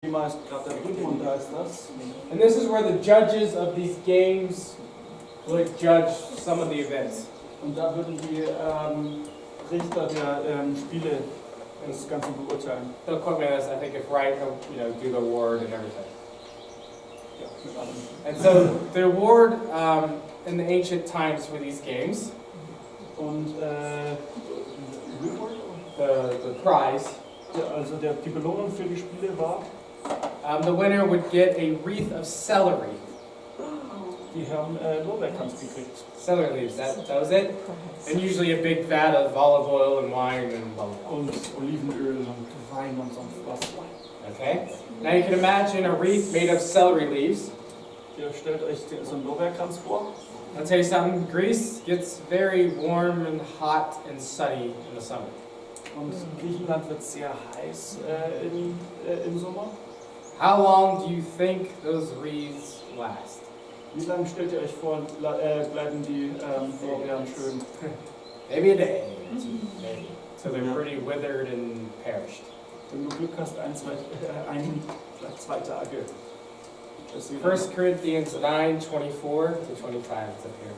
And this is where the judges of these games would judge some of the events. Und da würden die Richter der Spiele das Ganze beurteilen. They'll quote me on this, I think if right, he'll do the award and everything. And so the award in the ancient times for these games, Und the prize, also die Belohnung für die Spiele war, the winner would get a wreath of celery. die haben Lorbeerkranz gekriegt. Celery leaves, that was it? And usually a big vat of olive oil and wine and blah, blah, blah. Und Olivenöl und Wein und sonst was. Okay? Now you can imagine a wreath made of celery leaves. Ihr stellt euch so einen Lorbeerkranz vor. I'll tell you something, Greece gets very warm and hot and sunny in the summer. Und Griechenland wird sehr heiß im Sommer. How long do you think those wreaths last? Wie lange stellt ihr euch vor, bleiben die Lorbeeren schön? Maybe a day, maybe. So they're pretty withered and perished. Wenn du Glück hast, vielleicht 2 Tage. 1 Corinthians 9:24 to 25, it's up here.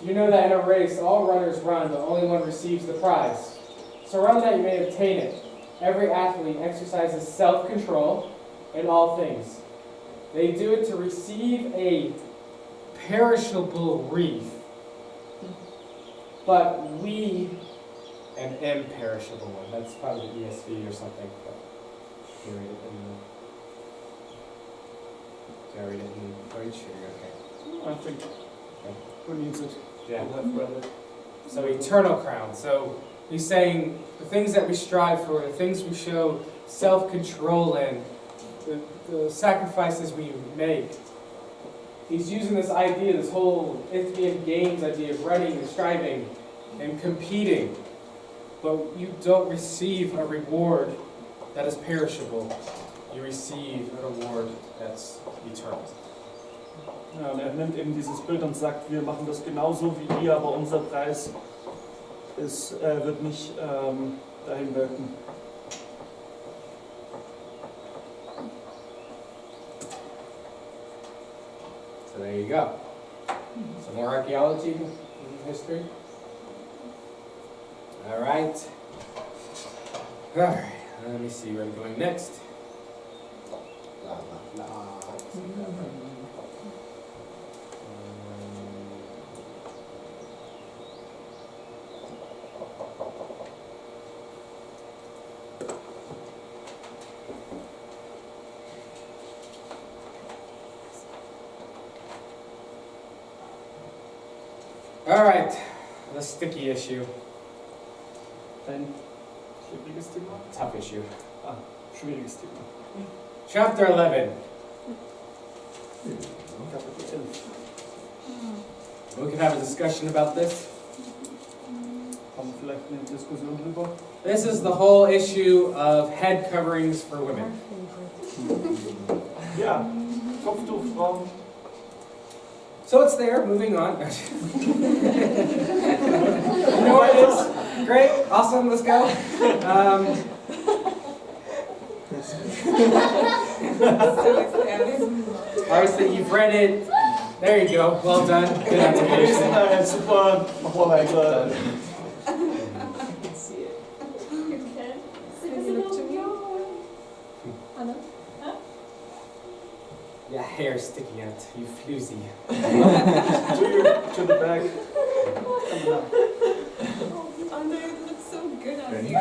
Do you know that in a race all runners run, but only one receives the prize? So run that you may obtain it. Every athlete exercises self-control in all things. They do it to receive a perishable wreath, but we an imperishable one. That's probably the ESV or something. But here it is. Did I read it in Deutsch? Okay. I think who needs it? Yeah. I've read it. So eternal crown. So he's saying the things that we strive for, the things we show self-control in, the sacrifices we make. He's using this idea, this whole Isthmian Games idea of running and striving and competing. But you don't receive a reward that is perishable. You receive a reward that's eternal. Ja, und er nimmt eben dieses Bild und sagt, wir machen das genauso wie ihr, aber unser Preis wird nicht dahin wirken. So there you go. Some more archaeology in history. All right. All right. Let me see where I'm going next. Blah, blah, blah. All right, the sticky issue. Ein schwieriges Thema? Tough issue. Schwieriges Thema. Chapter 11. Kapitel 11. We can have a discussion about this. Haben wir vielleicht eine Diskussion drüber? This is the whole issue of head coverings for women. Ja, Kopftuch, Frauen. So it's there, moving on. You know what it is? Great, awesome, let's go. Obviously, you've read it. There you go, well done. Good application. Super, mach mal weiter. Yeah, hair sticking out, you floozy. To the back. Andre, you look so good on Ready? you.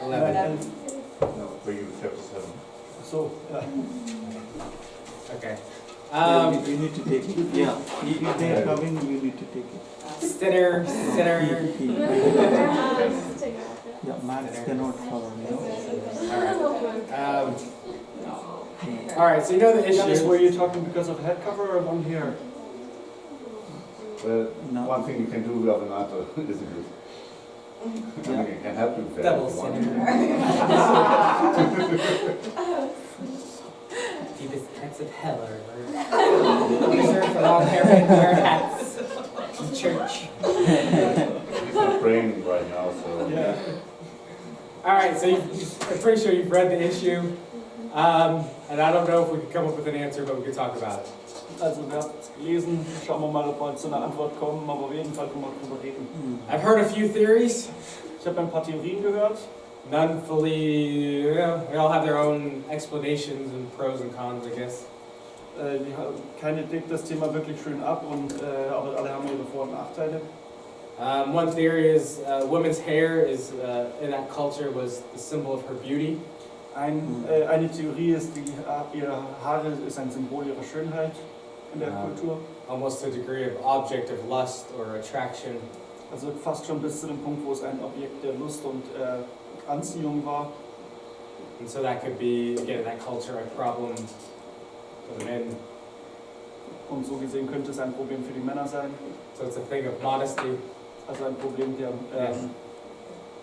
11. No, for you, chapter 7. So, ja. Okay. We need to take it. Yeah, if they are coming, you need to take it. Sinner. Yeah, Max cannot follow. Alright, so you know the Dennis, were issue. you talking because of head cover or one here? Well, No. one thing you can do with another is good. I mean, it can help you with that. Double if you want. Deepest pits of hell are reserved for long hair and wear hats in church. He's not praying right now, so. Yeah. All right, so I'm pretty sure you've read the issue, and I don't know if we can come up with an answer, but we can talk about it. Also wir haben es gelesen, schauen wir mal, ob wir zu einer Antwort kommen, aber auf jeden Fall können wir drüber reden. I've heard a few theories. Ich habe ein paar Theorien gehört. None fully, they all have their own explanations and pros and cons, I guess. Keine deckt das Thema wirklich schön ab, aber alle haben ihre Vor- und Nachteile. One theory is women's hair is in that culture was the symbol of her beauty. Eine Theorie ist, ihre Haare ist ein Symbol ihrer Schönheit in der Kultur. Almost to a degree of object of lust or attraction. Also fast schon bis zu dem Punkt, wo es ein Objekt der Lust und Anziehung war. And so that could be, again, in that culture, a problem for the men. Und so gesehen könnte es ein Problem für die Männer sein. So it's a thing of modesty. Also ein Problem der...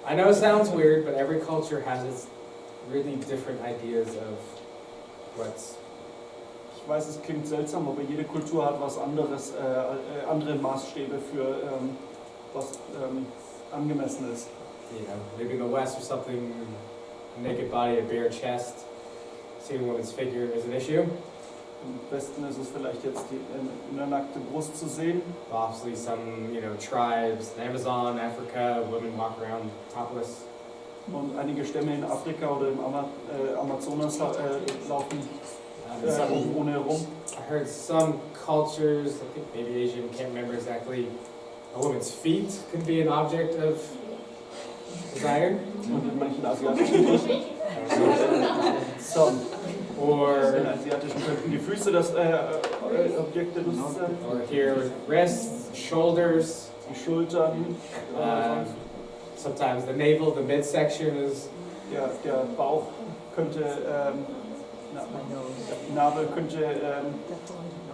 I know it sounds weird, but every culture has its really different ideas of what's... Ich weiß, es klingt seltsam, aber jede Kultur hat was anderes, andere Maßstäbe für was angemessen ist. You know, maybe in the West or something, a naked body, a bare chest, seeing a woman's figure is an issue. Im Westen ist es vielleicht jetzt eine nackte Brust zu sehen. Obviously some, tribes, in Amazon, Africa, women walk around topless. Und einige Stämme in Afrika oder im Amazonas laufen ohne herum. I heard some cultures, I think maybe Asian, can't remember exactly, a woman's feet could be an object of desire. Und in manchen asiatischen könnten die Füße das Objekt der Lust sein. Or here, wrists, shoulders. Die Schultern. Sometimes the navel, the midsection is... Der Bauch könnte, Nabel könnte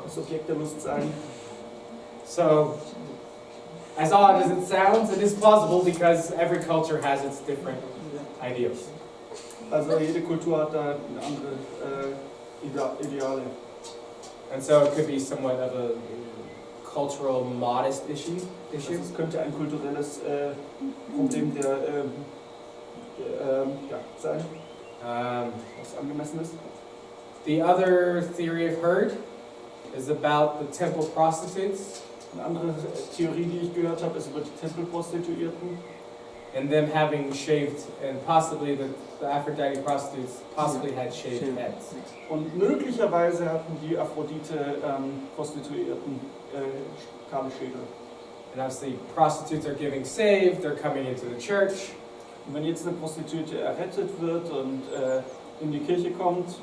das Objekt der Lust sein. So, as odd as it sounds, it is plausible because every culture has its different ideals. Also jede Kultur hat da andere Ideale. And so it could be somewhat of a cultural modest issue. Also es könnte ein kulturelles Problem sein, was angemessen ist. The other theory I've heard is about the temple prostitutes. Eine andere Theorie, die ich gehört habe, ist über die Tempelprostituierten. And them having shaved, and possibly the Aphrodite prostitutes possibly had shaved heads. Und möglicherweise hatten die Aphrodite-Prostituierten kahle Schädel. And obviously prostitutes are getting saved, they're coming into the church. Und wenn jetzt eine Prostituierte errettet wird und in die Kirche kommt,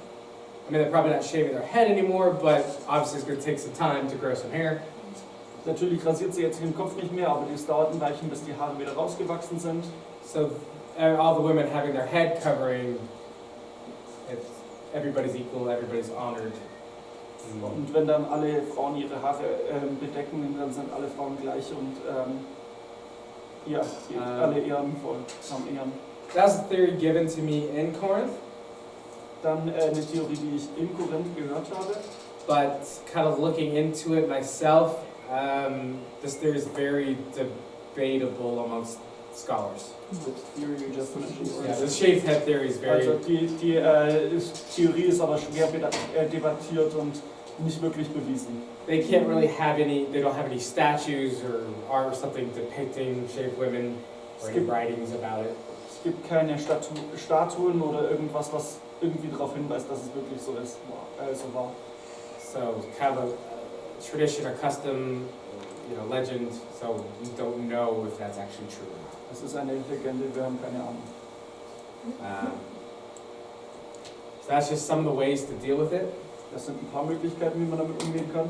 I mean, they're probably not shaving their head anymore, but obviously it's going to take some time to grow some hair. Natürlich rasiert sie jetzt den Kopf nicht mehr, aber es dauert ein Weilchen, bis die Haare wieder rausgewachsen sind. So all the women having their head covering, everybody's equal, everybody's honored. Und wenn dann alle Frauen ihre Haare bedecken, dann sind alle Frauen gleich und alle ehrenvoll, haben Ehren. That's a theory given to me in Corinth. Dann eine Theorie, die ich in Korinth gehört habe. But kind of looking into it myself, this theory is very debatable amongst scholars. The theory you just mentioned. Yeah, the shaved head theory is very... Also die Theorie ist aber schwer debattiert und nicht wirklich bewiesen. They can't really have any, they don't have any statues or art or something depicting shaved women or any writings about it. Es gibt keine Statuen oder irgendwas, was irgendwie darauf hinweist, dass es wirklich so ist, so war. So kind of a tradition or custom, legend, so we don't know if that's actually true or not. Es ist eine Legende, wir haben keine Ahnung. So that's just some of the ways to deal with it. Das sind ein paar Möglichkeiten, wie man damit umgehen kann.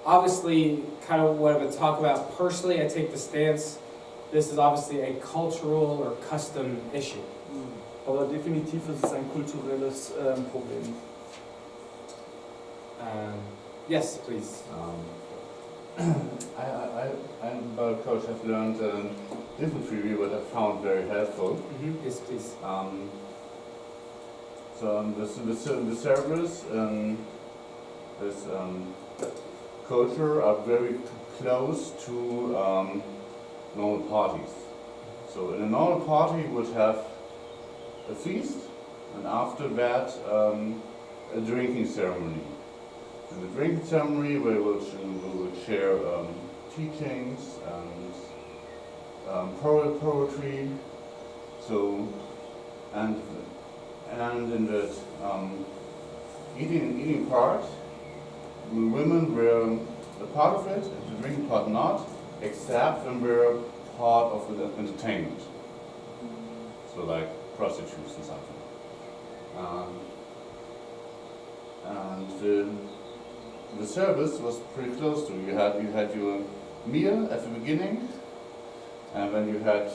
Obviously, kind of what I'm going to talk about personally, I take the stance, this is obviously a cultural or custom issue. Aber definitiv ist es ein kulturelles Problem. Yes, please. I about coach have learned different theory, what I found very helpful. Yes, please. So the service this culture are very close to normal parties. So in a normal party you would have a feast, and after that a drinking ceremony. In the drinking ceremony we will share teachings and poetry. So and in the eating part, the women were a part of it, and the drinking part not, except when we're part of the entertainment. So like prostitutes and something. And the service was pretty close to you. You had your meal at the beginning, and when you had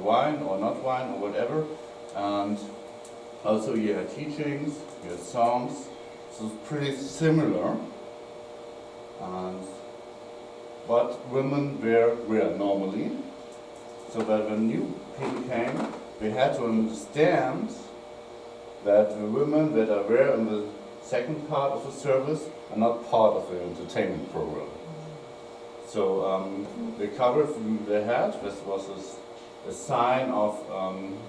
wine or not wine or whatever, and also you had teachings, you had songs. So it's pretty similar. But women were normally, so that when new people came, we had to understand that the women that were in the second part of the service are not part of the entertainment program. So the cover they had, this was a sign of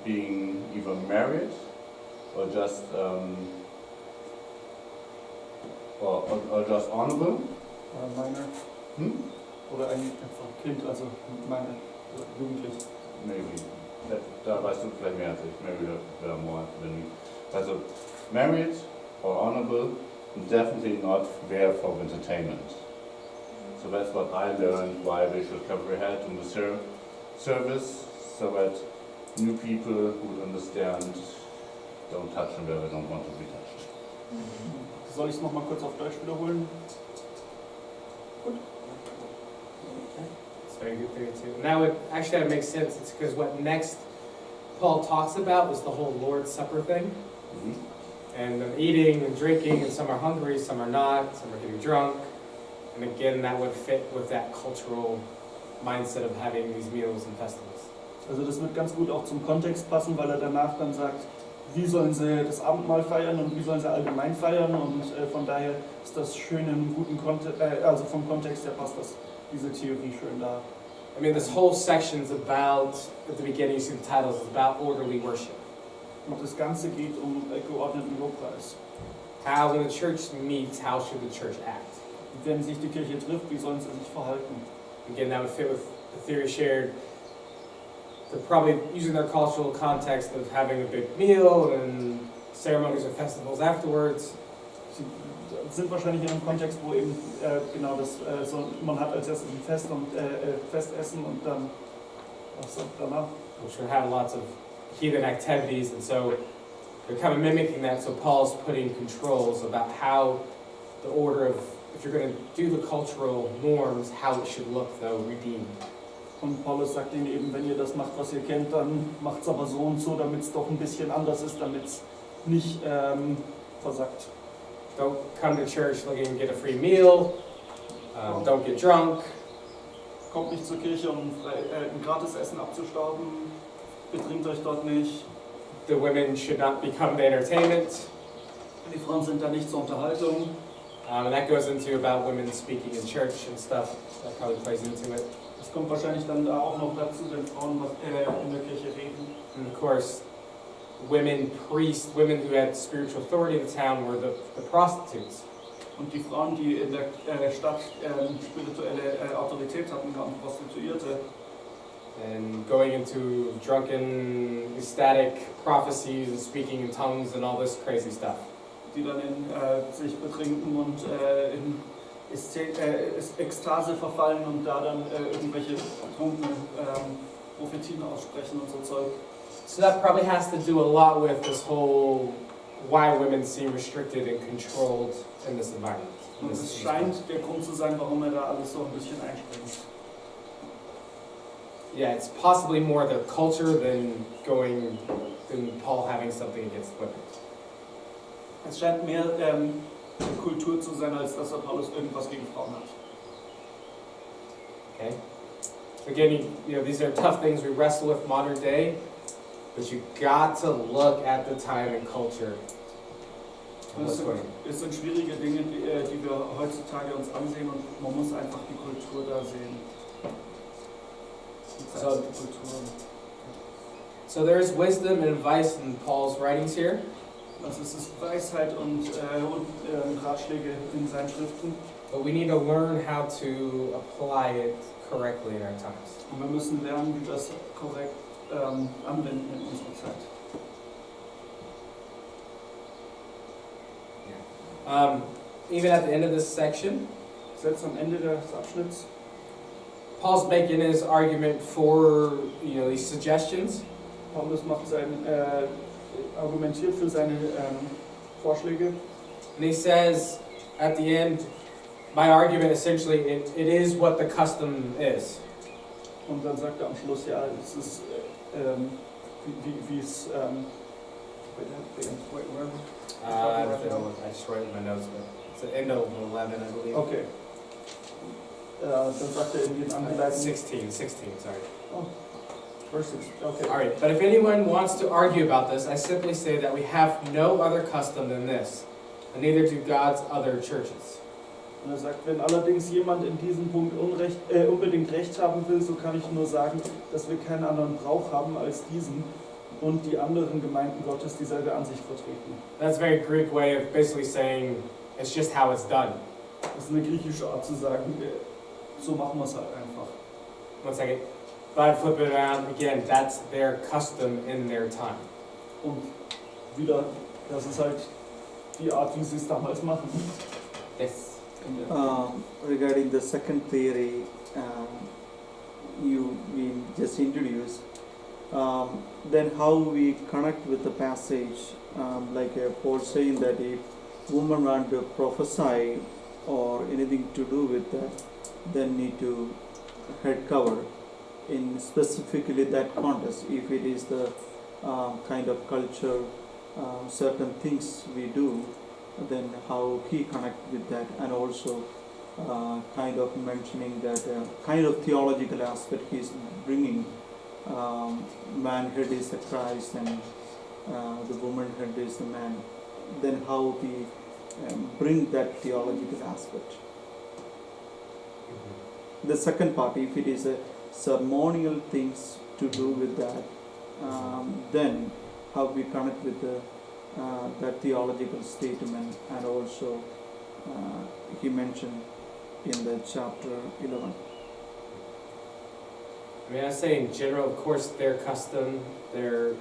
being either married or just or just honorable. Meine. Oder ein einfach Kind, also meine, oder jugendlich. Maybe. Da weißt du vielleicht mehr als ich. Maybe there are more than me. Also, married or honorable, and definitely not there for entertainment. So that's what I learned, why we should cover your head in the service, so that new people who would understand don't touch them where they don't want to be touched. Soll ich es nochmal kurz auf Deutsch wiederholen? It's very good theory too. And that would actually that makes sense. It's because what next Paul talks about is the whole Lord's Supper thing. And eating and drinking, and some are hungry, some are not, some are getting drunk. And again, that would fit with that cultural mindset of having these meals and festivals. Also das wird ganz gut auch zum Kontext passen, weil er danach dann sagt, wie sollen sie das Abendmahl feiern und wie sollen sie allgemein feiern, und von daher ist das schön in einem guten Kontext, also vom Kontext her passt das, diese Theorie schön da. I mean, this whole section is about, at the beginning you see the titles, it's about orderly worship. Und das Ganze geht geordneten Lobpreis. How, when the church meets, how should the church act? Und wenn sich die Kirche trifft, wie sollen sie sich verhalten? Again, that would fit with the theory shared. They're probably using their cultural context of having a big meal and ceremonies or festivals afterwards. Sie sind wahrscheinlich in einem Kontext, wo eben genau das, so, man hat als erstes ein Fest und Festessen und dann was danach. Which would have lots of heathen activities, and so they're kind of mimicking that. So Paul's putting controls about how the order of, if you're going to do the cultural norms, how it should look, though redeemed. Und Paulus sagt ihnen eben, wenn ihr das macht, was ihr kennt, dann macht es aber so und so, damit es doch ein bisschen anders ist, damit es nicht versackt. Don't come to church looking to get a free meal. Don't get drunk. Kommt nicht zur Kirche, um ein Gratisessen abzustauben. Betrinkt euch dort nicht. The women should not become the entertainment. Die Frauen sind da nicht zur Unterhaltung. And that goes into about women speaking in church and stuff. That probably plays into it. Das kommt wahrscheinlich dann da auch noch dazu, wenn Frauen in der Kirche reden. And of course, women priests, women who had spiritual authority in the town were the prostitutes. Und die Frauen, die in der Stadt spirituelle Autorität hatten, waren Prostituierte. And going into drunken, ecstatic prophecies and speaking in tongues and all this crazy stuff. Die dann sich betrinken und in Ekstase verfallen und da dann irgendwelche betrunkenen Prophetien aussprechen und so Zeug. So that probably has to do a lot with this whole why women seem restricted and controlled in this environment. Und es scheint der Grund zu sein, warum da alles so ein bisschen einspringt. Yeah, it's possibly more their culture than Paul having something against women. Es scheint mehr Kultur zu sein, als dass Paulus irgendwas gegen Frauen hat. Okay. So again, you know, these are tough things we wrestle with modern day, but you got to look at the time and culture. Es sind schwierige Dinge, die wir heutzutage uns ansehen, und man muss einfach die Kultur da sehen. So So- die Kulturen. So there is wisdom and advice in Paul's writings here. Also es ist Weisheit und Ratschläge in seinen Schriften. But we need to learn how to apply it correctly in our times. Und wir müssen lernen, wie wir das korrekt anwenden in unserer Zeit. Even at the end of this section, Selbst am Ende des Abschnitts Paul's making his argument for these suggestions. Paulus macht argumentiert für seine Vorschläge. And he says at the end, my argument essentially, it is what the custom is. Und dann sagt er am Schluss, ja, es ist wie es I just wrote it in my notes, but it's the end of 11, I believe. Okay. Dann sagt er in den Angeleiten 16, sorry. Verse 6. Okay. All right, but if anyone wants to argue about this, I simply say that we have no other custom than this, and neither do God's other churches. Und er sagt, wenn allerdings jemand in diesem Punkt unbedingt recht haben will, so kann ich nur sagen, dass wir keinen anderen Brauch haben als diesen und die anderen Gemeinden Gottes dieselbe Ansicht vertreten. That's a very Greek way of basically saying it's just how it's done. Das ist eine griechische Art zu sagen, so machen wir es halt einfach. One second. If I flip it around again, that's their custom in their time. Und wieder, das ist halt die Art, wie sie es damals machen. Yes. Regarding the second theory we just introduced, then how we connect with the passage, like Paul saying that if women want to prophesy or anything to do with that, then need to head cover in specifically that context. If it is the kind of culture, certain things we do, then how he connect with that, and also kind of mentioning that kind of theological aspect he's bringing. Manhood is the Christ and the womanhood is the man. Then how we bring that theological aspect. The second part, if it is a ceremonial things to do with that, then how we connect with the that theological statement, and also he mentioned in the chapter 11. I mean, I say in general, of course, their custom, their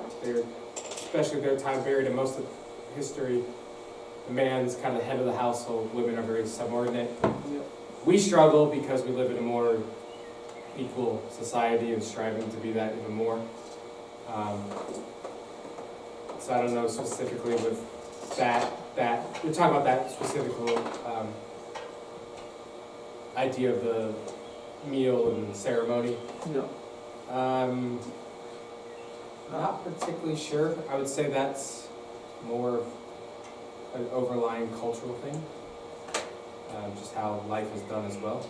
especially their time period and most of history, the man's kind of the head of the household, women are very subordinate. Ja. We struggle because we live in a more equal society and striving to be that even more. So I don't know specifically with that we're talking about that specific idea of the meal and ceremony. Ja. Not particularly sure. I would say that's more of an overlying cultural thing, just how life is done as well.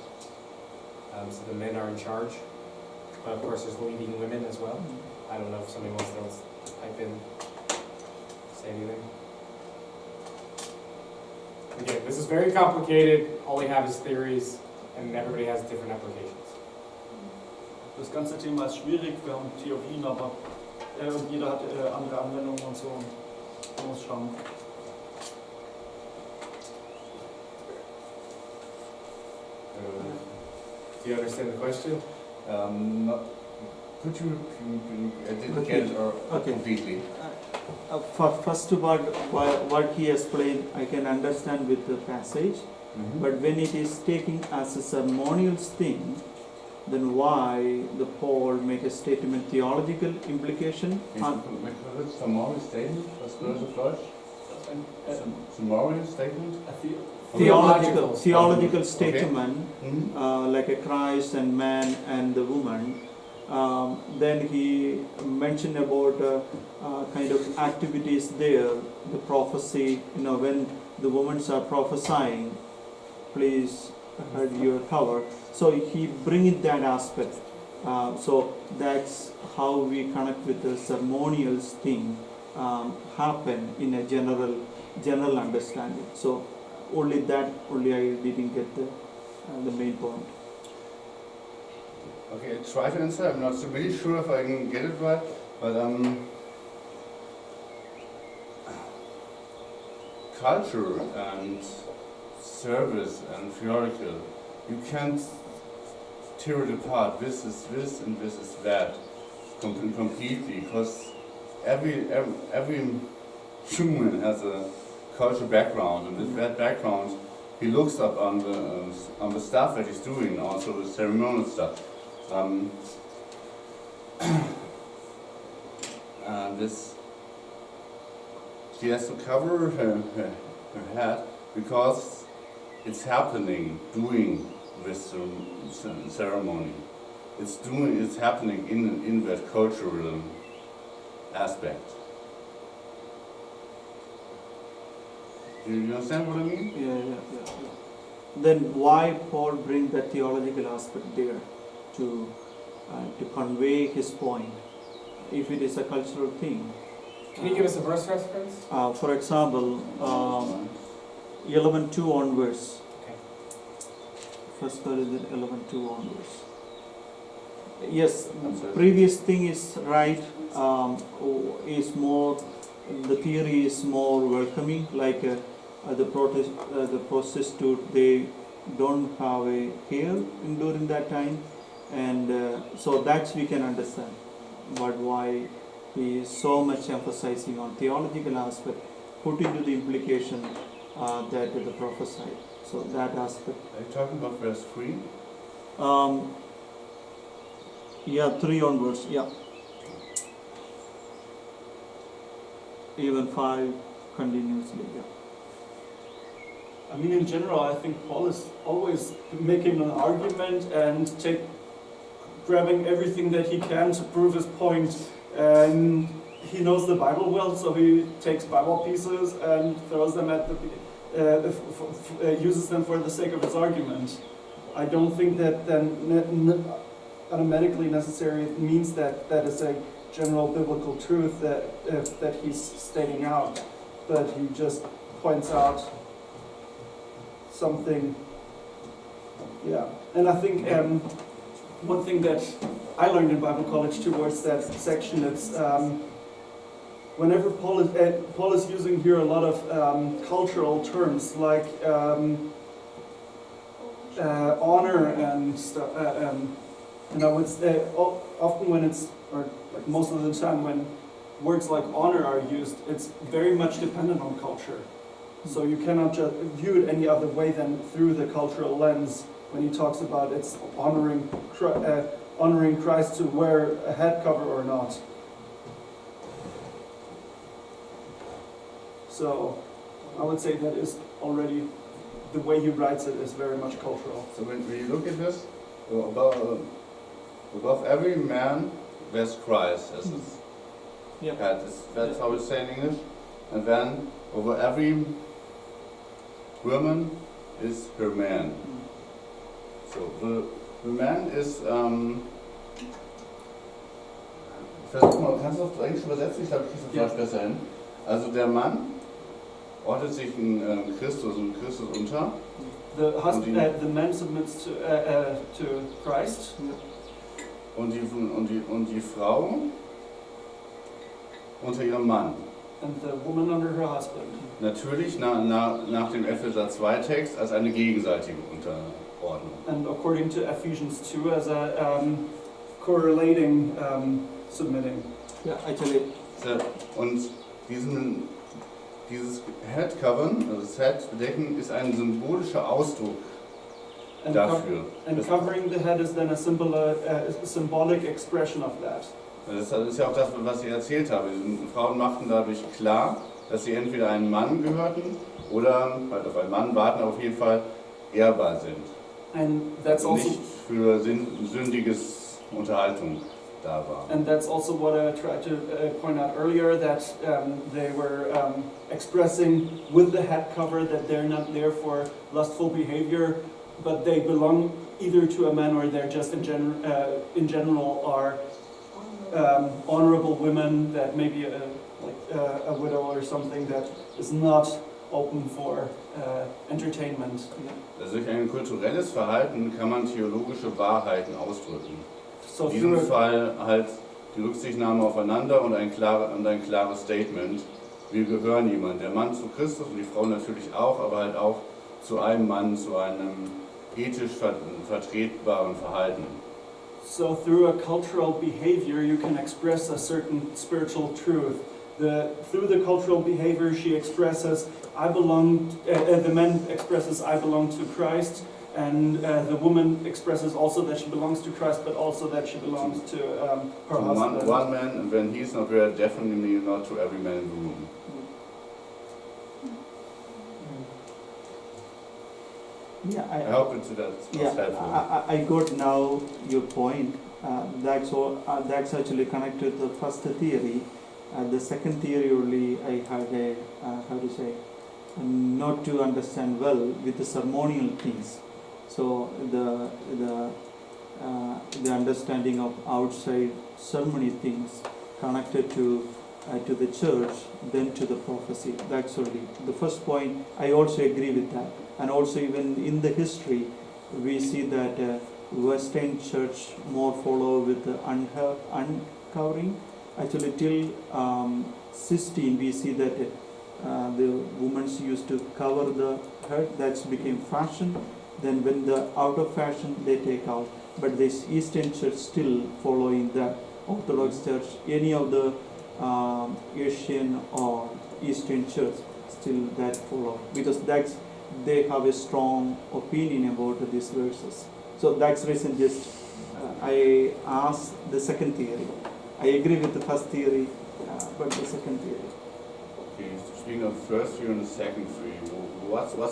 So the men are in charge, but of course there's leading women as well. I don't know if somebody wants to type in, say anything. Again, this is very complicated. All we have is theories, and everybody has different applications. Das ganze Thema ist schwierig, wir haben Theorien, aber und jeder hat andere Anwendungen und so. Man muss schauen. Do you understand the question? Not, could you I didn't get it Okay. completely. First of all, what he explained, I can understand with the passage, but when it is taken as a ceremonial thing, then why the Paul make a statement theological implication? Summary statement, was gehört auf Deutsch? Summary statement? Theological statement, Mhm. like a Christ and man and the woman. Then he mentioned about kind of activities there, the prophecy, when the women are prophesying, please head your cover. So he bring in that aspect. So that's how we connect with the ceremonial thing happen in a general understanding. So only I didn't get the main point. Okay, try to answer. I'm not so really sure if I can get it right, but culture and service and theoretical, you can't tear it apart. This is this and this is that completely, because every human has a cultural background, and with that background, he looks up on the stuff that he's doing, also the ceremonial stuff. This, she has to cover her head because it's happening during this ceremony. It's happening in that cultural aspect. Do you understand what I mean? Yeah. Then why Paul bring the theological aspect there to convey his point, if it is a cultural thing? Can you give us a verse reference? For example, 11:2 onwards. Okay. 1 Corinthians 11:2 onwards. Yes, I'm sorry. previous thing is right. Is more, the theory is more welcoming. Like the prostitute, they don't have a hair during that time, and so that we can understand. But why he is so much emphasizing on theological aspect, put into the implication that the prophesied. So that aspect. Are you talking about verse 3? Yeah, 3 onwards. Yeah. Even 5 continuously. Yeah. I mean, in general, I think Paul is always making an argument and grabbing everything that he can to prove his point. And he knows the Bible well, so he takes Bible pieces and throws them at uses them for the sake of his argument. I don't think that then automatically necessary means that that is a general biblical truth that he's stating out, but he just points out something. Yeah, and I think one thing that I learned in Bible college towards that section, it's whenever Paul is using here a lot of cultural terms like honor and stuff, and I would say often when it's, or like most of the time when words like honor are used, it's very much dependent on culture. So you cannot just view it any other way than through the cultural lens when he talks about it's honoring Christ to wear a head cover or not. So I would say that is already, the way he writes it is very much cultural. So when you look at this, above every man there's Christ as his Yeah. head. That's how it's saying in English. And then over every woman is her man. So the man is, versuch mal, kannst du auf Englisch übersetzen? Ich glaube, ich kriege es vielleicht besser hin. Also der Mann ordnet sich in Christus unter. The man submits to Christ. Und die Frau unter ihrem Mann. And the woman under her husband. Natürlich nach dem Epheser 2 Text als eine gegenseitige Unterordnung. And according to Ephesians 2 as a correlating submitting. Yeah, actually. Und dieses Headcovern, also das Head bedecken, ist ein symbolischer Ausdruck dafür. And covering the head is then a symbolic expression of that. Das ist ja auch das, was ich erzählt habe. Die Frauen machten dadurch klar, dass sie entweder einem Mann gehörten oder halt auf einen Mann warten, aber auf jeden Fall ehrbar sind. And that's Also also nicht für sündiges Unterhaltung da war. And that's also what I tried to point out earlier, that they were expressing with the head cover that they're not there for lustful behavior, but they belong either to a man or they're just in general are honorable women that maybe a widow or something that is not open for entertainment. Also durch ein kulturelles Verhalten kann man theologische Wahrheiten ausdrücken. So In diesem through Fall halt die Rücksichtnahme aufeinander und ein klares Statement. Wir gehören jemand, der Mann zu Christus und die Frau natürlich auch, aber halt auch zu einem Mann, zu einem ethisch vertretbaren Verhalten. So through a cultural behavior, you can express a certain spiritual truth. Through the cultural behavior, she expresses, the man expresses, I belong to Christ, and the woman expresses also that she belongs to Christ, but also that she belongs to her husband. One man, and when he's not there, definitely not to every man in the room. Yeah, I hope that was helpful. I got now your point. That's actually connected to the first theory. The second theory only I had a not to understand well with the ceremonial things. So the understanding of outside ceremony things connected to the church, then to the prophecy. That's only the first point. I also agree with that. And also even in the history, we see that Western Church more follow with the uncovering. Actually, till 16, we see that the women used to cover the head. That's became fashion. Then when the out of fashion, they take out. But this Eastern Church still following that. Orthodox Church, any of the Asian or Eastern Church, still that follow, because they have a strong opinion about these verses. So that's the reason just I asked the second theory. I agree with the first theory, but the second theory. Okay, speaking of first theory and the second theory, what's the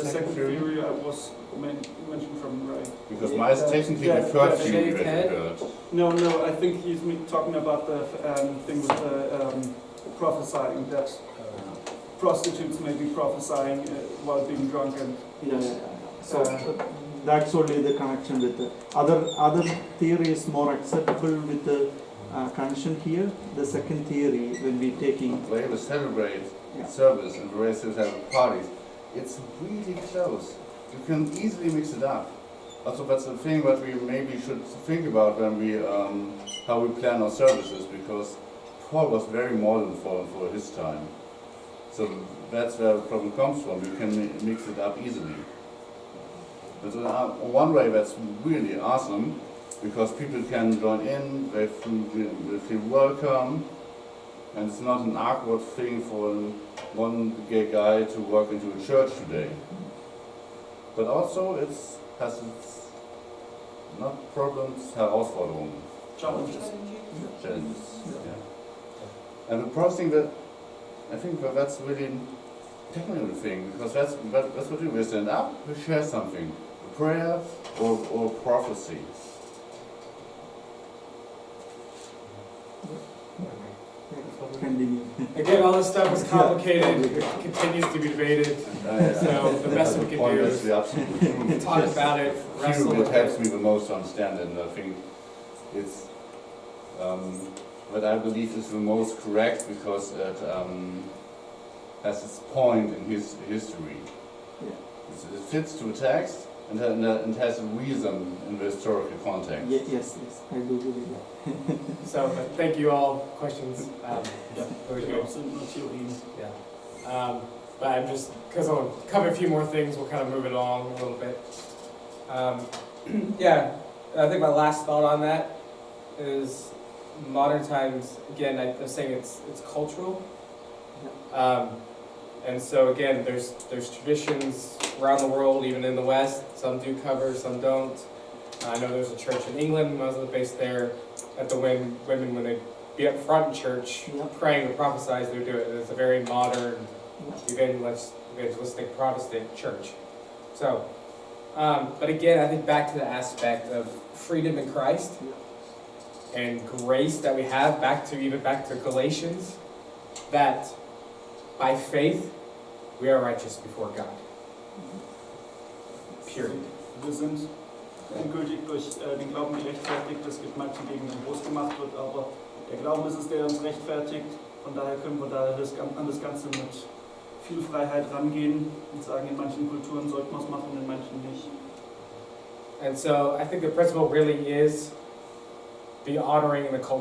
second theory I was mentioned from right. Because mine is technically the third theory that we heard. No, I think he's talking about the thing with the prophesying, that prostitutes may be prophesying while being drunk and So that's only the connection with the other theory is more acceptable with the connection here. The second theory when we taking Where we celebrate service and where we have parties, it's really close. You can easily mix it up. Also, that's the thing that we maybe should think about when we how we plan our services, because Paul was very modern for his time. So that's where the problem comes from. You can mix it up easily. But one way that's really awesome, because people can join in, they feel welcome, and it's not an awkward thing for one gay guy to walk into a church today. But also it's not problems, Herausforderungen. challenges. Challenges. Yeah. And the first thing that I think that's really a technical thing, because that's what we stand up, we share something, a prayer or prophecy. continue. Again, all this stuff is complicated, it continues to be debated, so the best we can do is talk about it, wrestle It with helps it. me the most to understand it, and I think it's what I believe is the most correct, because it has its point in his history. Yeah. It fits to a text and has a reason in the historical context. Yes, I do believe that. So, thank you all, questions? Very good. But I'm just, because I'll cover a few more things, we'll kind of move it along a little bit. Yeah, I think my last thought on that is modern times, again, I'm saying it's cultural. And so again, there's traditions around the world, even in the West. Some do cover, some don't. I know there's a church in England, most of the base there, that the women, when they be up front in church, praying or prophesies, they do it. It's a very modern, evangelistic Protestant church. So, but again, I think back to the aspect of freedom in Christ and grace that we have, back to Galatians, that by faith we are righteous before God. Period. Wir sind endgültig durch den Glauben gerechtfertigt. Es gibt manche, gegen den groß gemacht wird, aber der Glaube ist es, der uns rechtfertigt. Von daher können wir da an das Ganze mit viel Freiheit rangehen und sagen, in manchen Kulturen sollte man es machen, in manchen nicht. And so I think the principle really is be honoring the culture.